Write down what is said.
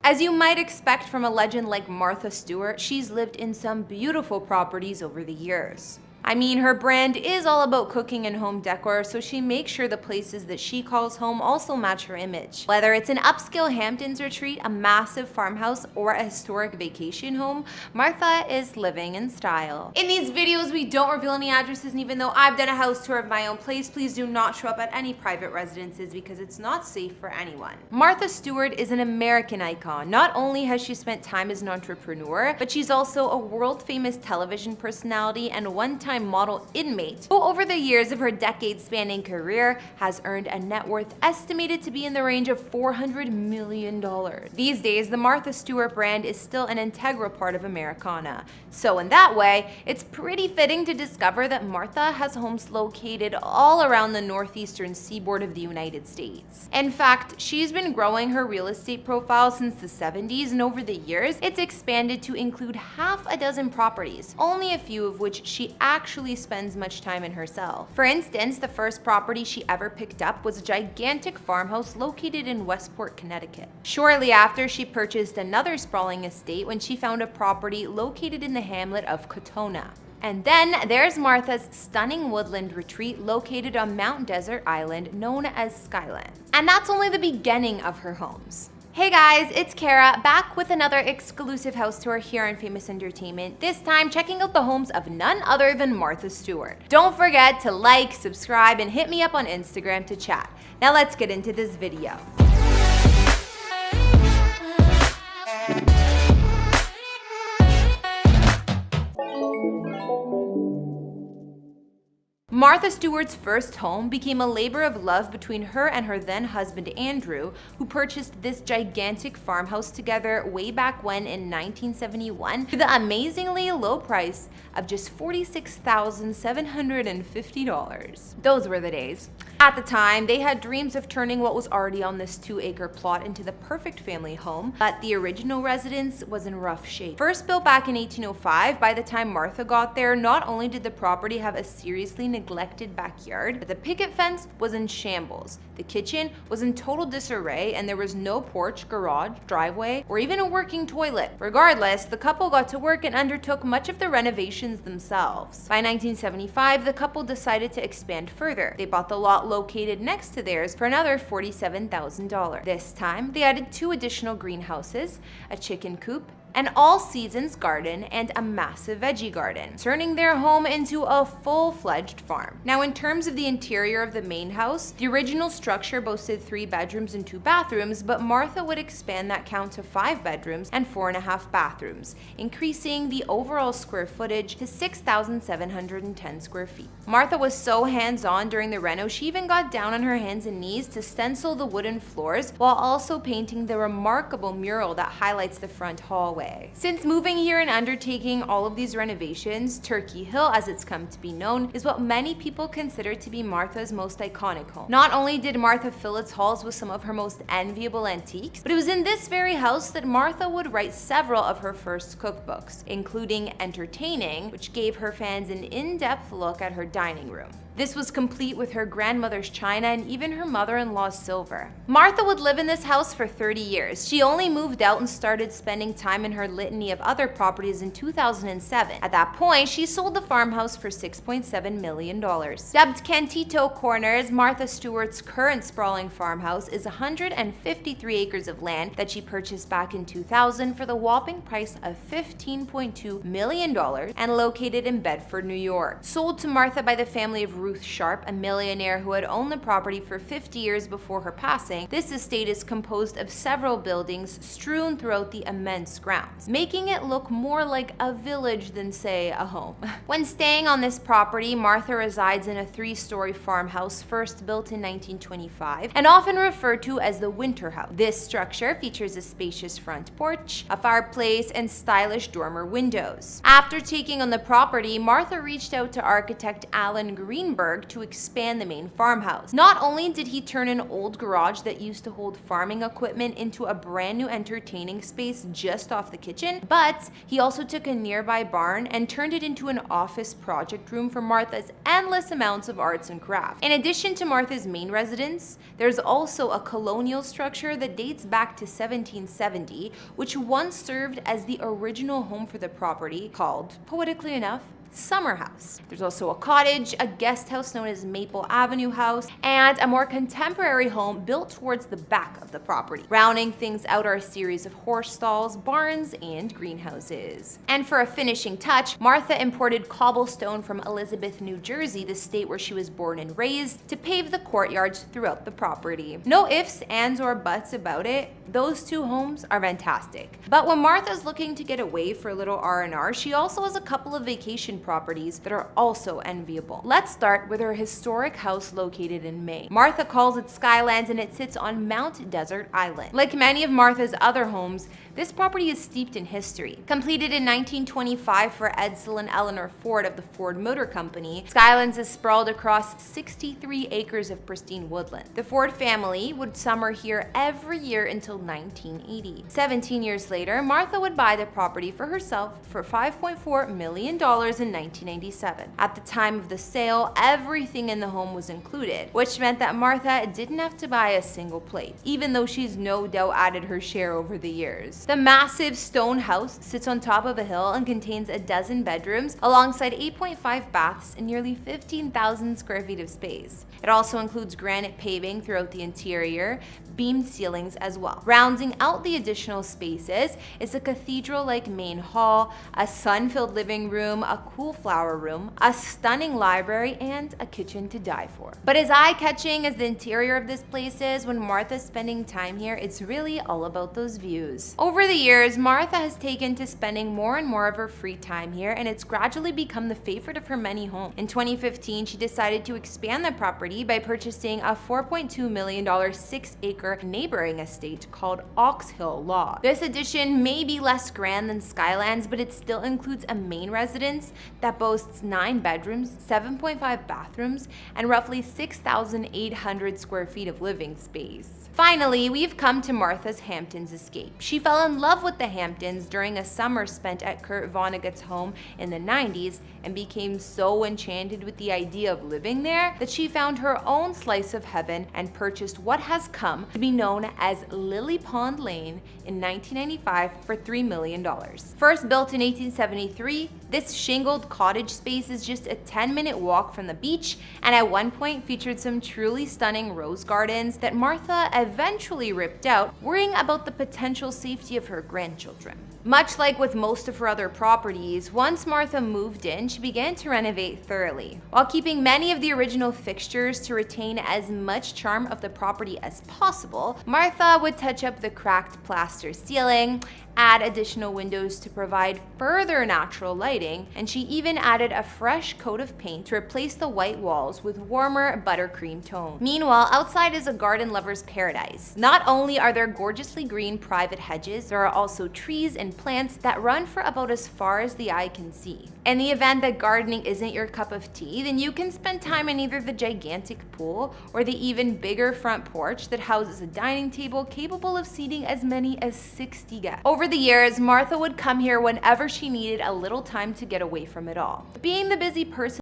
As you might expect from a legend like Martha Stewart, she's lived in some beautiful properties over the years. I mean, her brand is all about cooking and home decor, so she makes sure the places that she calls home also match her image. Whether it's an upscale Hamptons retreat, a massive farmhouse, or a historic vacation home, Martha is living in style. In these videos, we don't reveal any addresses, and even though I've done a house tour of my own place, please do not show up at any private residences because it's not safe for anyone. Martha Stewart is an American icon. Not only has she spent time as an entrepreneur, but she's also a world-famous television personality and one-time model inmate who over the years of her decade-spanning career has earned a net worth estimated to be in the range of $400 million. These days, the Martha Stewart brand is still an integral part of Americana. So in that way, it's pretty fitting to discover that Martha has homes located all around the northeastern seaboard of the United States. In fact, she's been growing her real estate profile since the 70s, and over the years, it's expanded to include half a dozen properties, only a few of which she actually spends much time in herself. For instance, the first property she ever picked up was a gigantic farmhouse located in Westport, Connecticut. Shortly after, she purchased another sprawling estate when she found a property located in the hamlet of Katona. And then there's Martha's stunning woodland retreat located on Mount Desert Island known as Skylands. And that's only the beginning of her homes. Hey guys, it's Kara, back with another exclusive house tour here on Famous Entertainment, this time checking out the homes of none other than Martha Stewart. Don't forget to like, subscribe, and hit me up on Instagram to chat. Now let's get into this video. Martha Stewart's first home became a labor of love between her and her then husband Andrew, who purchased this gigantic farmhouse together way back when in 1971 for the amazingly low price of just $46,750. Those were the days. At the time, they had dreams of turning what was already on this 2-acre plot into the perfect family home, but the original residence was in rough shape. First built back in 1805, by the time Martha got there, not only did the property have a seriously neglected backyard, but the picket fence was in shambles. The kitchen was in total disarray, and there was no porch, garage, driveway, or even a working toilet. Regardless, the couple got to work and undertook much of the renovations themselves. By 1975, the couple decided to expand further. They bought the lot located next to theirs for another $47,000. This time, they added 2 additional greenhouses, a chicken coop, an all-seasons garden, and a massive veggie garden, turning their home into a full-fledged farm. Now, in terms of the interior of the main house, the original structure boasted 3 bedrooms and 2 bathrooms, but Martha would expand that count to 5 bedrooms and 4.5 bathrooms, increasing the overall square footage to 6,710 square feet. Martha was so hands-on during the reno, she even got down on her hands and knees to stencil the wooden floors while also painting the remarkable mural that highlights the front hallway. Since moving here and undertaking all of these renovations, Turkey Hill, as it's come to be known, is what many people consider to be Martha's most iconic home. Not only did Martha fill its halls with some of her most enviable antiques, but it was in this very house that Martha would write several of her first cookbooks, including Entertaining, which gave her fans an in-depth look at her dining room. This was complete with her grandmother's china and even her mother-in-law's silver. Martha would live in this house for 30 years. She only moved out and started spending time in her litany of other properties in 2007. At that point, she sold the farmhouse for $6.7 million. Dubbed Cantito Corners, Martha Stewart's current sprawling farmhouse is 153 acres of land that she purchased back in 2000 for the whopping price of $15.2 million and located in Bedford, New York. Sold to Martha by the family of Ruth Sharp, a millionaire who had owned the property for 50 years before her passing, this estate is composed of several buildings strewn throughout the immense grounds, making it look more like a village than, say, a home. When staying on this property, Martha resides in a 3-story farmhouse first built in 1925 and often referred to as the Winter House. This structure features a spacious front porch, a fireplace, and stylish dormer windows. After taking on the property, Martha reached out to architect Alan Greenberg Greenberg to expand the main farmhouse. Not only did he turn an old garage that used to hold farming equipment into a brand new entertaining space just off the kitchen, but he also took a nearby barn and turned it into an office project room for Martha's endless amounts of arts and crafts. In addition to Martha's main residence, there's also a colonial structure that dates back to 1770, which once served as the original home for the property, called, poetically enough, Summer House. There's also a cottage, a guest house known as Maple Avenue House, and a more contemporary home built towards the back of the property. Rounding things out are a series of horse stalls, barns, and greenhouses. And for a finishing touch, Martha imported cobblestone from Elizabeth, New Jersey, the state where she was born and raised, to pave the courtyards throughout the property. No ifs, ands, or buts about it. Those two homes are fantastic. But when Martha's looking to get away for a little R&R, she also has a couple of vacation properties that are also enviable. Let's start with her historic house located in Maine. Martha calls it Skylands, and it sits on Mount Desert Island. Like many of Martha's other homes, this property is steeped in history. Completed in 1925 for Edsel and Eleanor Ford of the Ford Motor Company, Skylands is sprawled across 63 acres of pristine woodland. The Ford family would summer here every year until 1980. 17 years later, Martha would buy the property for herself for $5.4 million in 1997. At the time of the sale, everything in the home was included, which meant that Martha didn't have to buy a single plate, even though she's no doubt added her share over the years. The massive stone house sits on top of a hill and contains a dozen bedrooms alongside 8.5 baths and nearly 15,000 square feet of space. It also includes granite paving throughout the interior, beamed ceilings as well. Rounding out the additional spaces is a cathedral-like main hall, a sun-filled living room, a cool flower room, a stunning library, and a kitchen to die for. But as eye-catching as the interior of this place is, when Martha's spending time here, it's really all about those views. Over the years, Martha has taken to spending more and more of her free time here, and it's gradually become the favorite of her many homes. In 2015, she decided to expand the property by purchasing a $4.2 million 6-acre neighboring estate called Ox Hill Law. This addition may be less grand than Skylands, but it still includes a main residence that boasts 9 bedrooms, 7.5 bathrooms, and roughly 6,800 square feet of living space. Finally, we've come to Martha's Hamptons escape. She fell in love with the Hamptons during a summer spent at Kurt Vonnegut's home in the 90s and became so enchanted with the idea of living there that she found her own slice of heaven and purchased what has come to be known as Lily Pond Lane in 1995 for $3 million. First built in 1873, this shingled cottage space is just a 10-minute walk from the beach, and at one point featured some truly stunning rose gardens that Martha eventually ripped out, worrying about the potential safety of her grandchildren. Much like with most of her other properties, once Martha moved in, she began to renovate thoroughly. While keeping many of the original fixtures to retain as much charm of the property as possible, Martha would touch up the cracked plaster ceiling, add additional windows to provide further natural lighting, and she even added a fresh coat of paint to replace the white walls with warmer buttercream tone. Meanwhile, outside is a garden lover's paradise. Not only are there gorgeously green private hedges, there are also trees and plants that run for about as far as the eye can see. In the event that gardening isn't your cup of tea, then you can spend time in either the gigantic pool or the even bigger front porch that houses a dining table capable of seating as many as 60 guests. Over the years, Martha would come here whenever she needed a little time to get away from it all. Being the busy person